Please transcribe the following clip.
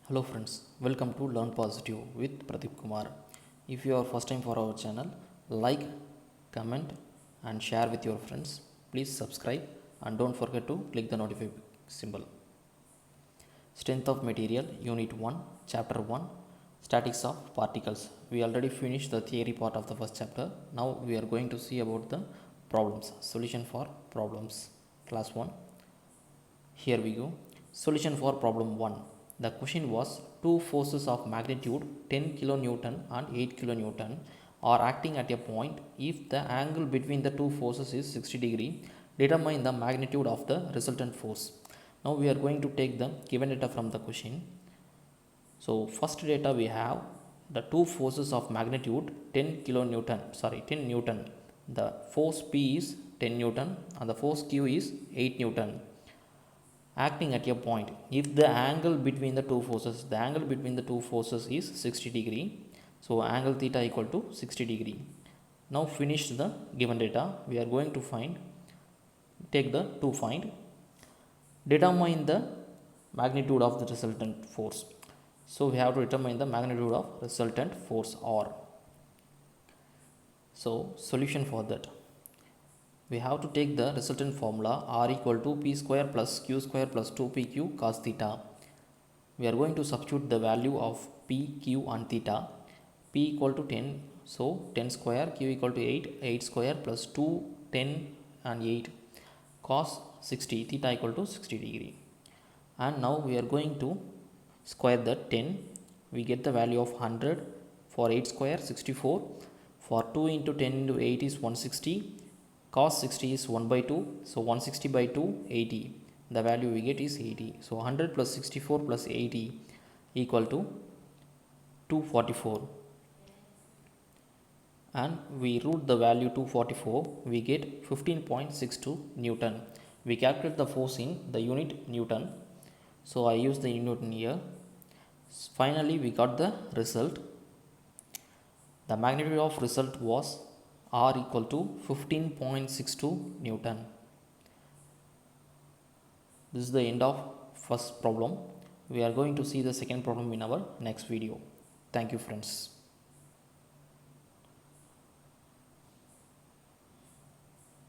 Hello friends, welcome to Learn Positive with Pradeep Kumar. If you are first time for our channel, like, comment and share with your friends. Please subscribe and don't forget to click the notification symbol. Strength of Material Unit 1 Chapter 1 Statics of Particles. We already finished the theory part of the first chapter. Now we are going to see about the problems. Solution for problems. Class 1. Here we go. Solution for problem 1. The question was two forces of magnitude 10 kilonewton and 8 kilonewton are acting at a point. If the angle between the two forces is 60 degree, determine the magnitude of the resultant force. Now we are going to take the given data from the question. So first data we have the two forces of magnitude 10 Newton. The force P is 10 Newton and the force Q is 8 Newton acting at a point. If the angle between the two forces is 60 degree, so angle theta equal to 60 degree. Now finish the given data, we are going to determine the magnitude of the resultant force. So we have to determine the magnitude of resultant force R. So solution for that, we have to take the resultant formula R equal to P square plus Q square plus 2PQ cos theta. We are going to substitute the value of P, Q and theta. P equal to 10, so 10 square, Q equal to 8, 8 square plus 2, 10 and 8 cos 60, theta equal to 60 degree. And now we are going to square the 10. We get the value of 100. For 8 square 64. For 2 into 10 into 8 is 160. Cos 60 is 1 by 2. So 160 by 2 80. The value we get is 80. So 100 plus 64 plus 80 equal to 244. And we root the value 244, we get 15.62 Newton. We calculate the force in the unit Newton. So I use the Newton here. Finally we got the result. The magnitude of result was R equal to 15.62 Newton. This is the end of first problem. We are going to see the second problem in our next video. Thank you friends.